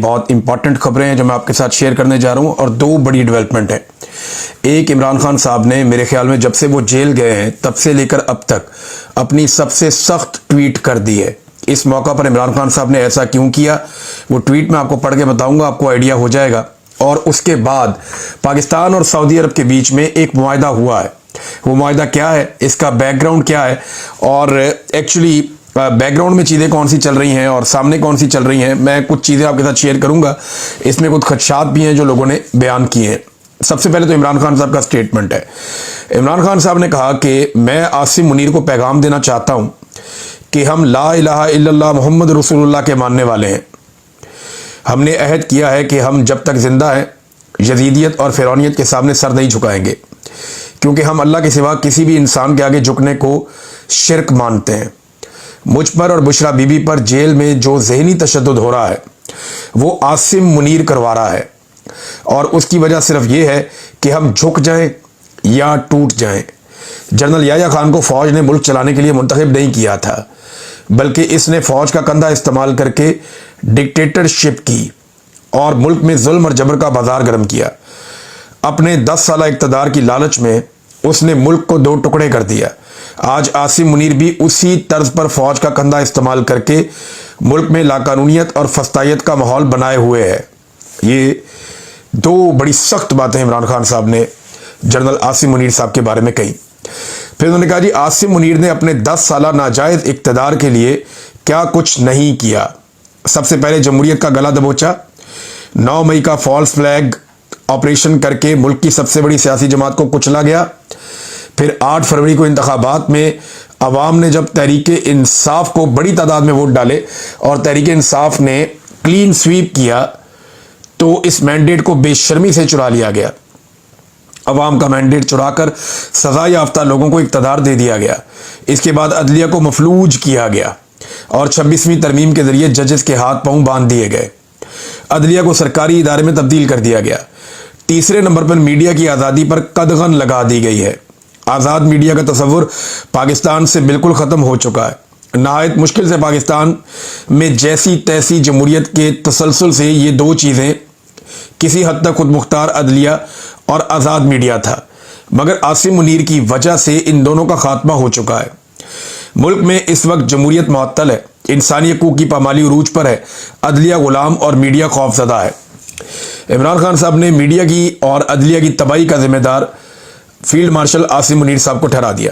بہت امپورٹنٹ خبریں ہیں جو میں آپ کے ساتھ شیئر کرنے جا رہا ہوں، اور دو بڑی ڈیولپمنٹ ہیں۔ ایک، عمران خان صاحب نے میرے خیال میں جب سے وہ جیل گئے ہیں تب سے لے کر اب تک اپنی سب سے سخت ٹویٹ کر دی ہے۔ اس موقع پر عمران خان صاحب نے ایسا کیوں کیا، وہ ٹویٹ میں آپ کو پڑھ کے بتاؤں گا، آپ کو آئیڈیا ہو جائے گا۔ اور اس کے بعد پاکستان اور سعودی عرب کے بیچ میں ایک معاہدہ ہوا ہے۔ وہ معاہدہ کیا ہے، اس کا بیک گراؤنڈ کیا ہے، اور ایکچولی بیک گراؤنڈ میں چیزیں کون سی چل رہی ہیں اور سامنے کون سی چل رہی ہیں، میں کچھ چیزیں آپ کے ساتھ شیئر کروں گا۔ اس میں کچھ خدشات بھی ہیں جو لوگوں نے بیان کیے ہیں۔ سب سے پہلے تو عمران خان صاحب کا سٹیٹمنٹ ہے۔ عمران خان صاحب نے کہا کہ میں عاصم منیر کو پیغام دینا چاہتا ہوں کہ ہم لا الہ الا اللہ محمد رسول اللہ کے ماننے والے ہیں۔ ہم نے عہد کیا ہے کہ ہم جب تک زندہ ہیں یزیدیت اور فرعونیت کے سامنے سر نہیں جھکائیں گے، کیونکہ ہم اللہ کے سوا کسی بھی انسان کے آگے جھکنے کو شرک مانتے ہیں۔ مجھ پر اور بشرا بی بی پر جیل میں جو ذہنی تشدد ہو رہا ہے وہ عاصم منیر کروا رہا ہے، اور اس کی وجہ صرف یہ ہے کہ ہم جھک جائیں یا ٹوٹ جائیں۔ جنرل یحییٰ خان کو فوج نے ملک چلانے کے لیے منتخب نہیں کیا تھا، بلکہ اس نے فوج کا کندھا استعمال کر کے ڈکٹیٹرشپ کی اور ملک میں ظلم اور جبر کا بازار گرم کیا۔ اپنے 10 سالہ اقتدار کی لالچ میں اس نے ملک کو 2 ٹکڑے کر دیا۔ آج عاصم منیر بھی اسی طرز پر فوج کا کندھا استعمال کر کے ملک میں لاقانونیت اور فسطائیت کا ماحول بنائے ہوئے ہے۔ یہ 2 بڑی سخت باتیں عمران خان صاحب نے جنرل عاصم منیر صاحب کے بارے میں کہیں۔ پھر انہوں نے کہا جی عاصم منیر نے اپنے 10 سالہ ناجائز اقتدار کے لیے کیا کچھ نہیں کیا۔ سب سے پہلے جمہوریت کا گلا دبوچا، 9 مئی کا فالس فلیگ آپریشن کر کے ملک کی سب سے بڑی سیاسی جماعت کو کچلا گیا۔ پھر 8 فروری کو انتخابات میں عوام نے جب تحریک انصاف کو بڑی تعداد میں ووٹ ڈالے اور تحریک انصاف نے کلین سویپ کیا تو اس مینڈیٹ کو بے شرمی سے چرا لیا گیا۔ عوام کا مینڈیٹ چرا کر سزا یافتہ لوگوں کو اقتدار دے دیا گیا۔ اس کے بعد عدلیہ کو مفلوج کیا گیا اور 26ویں ترمیم کے ذریعے ججز کے ہاتھ پاؤں باندھ دیے گئے۔ عدلیہ کو سرکاری ادارے میں تبدیل کر دیا گیا۔ تیسرے نمبر پر میڈیا کی آزادی پر قدغن لگا دی گئی ہے۔ آزاد میڈیا کا تصور پاکستان سے بالکل ختم ہو چکا ہے۔ نہایت مشکل سے پاکستان میں جیسی تیسی جمہوریت کے تسلسل سے یہ 2 چیزیں کسی حد تک خود مختار عدلیہ اور آزاد میڈیا تھا، مگر عاصم منیر کی وجہ سے ان دونوں کا خاتمہ ہو چکا ہے۔ ملک میں اس وقت جمہوریت معطل ہے، انسانی حقوق کی پامالی عروج پر ہے، عدلیہ غلام اور میڈیا خوف زدہ ہے۔ عمران خان صاحب نے میڈیا کی اور عدلیہ کی تباہی کا ذمہ دار فیلڈ مارشل عاصم منیر صاحب کو ٹھہرا دیا۔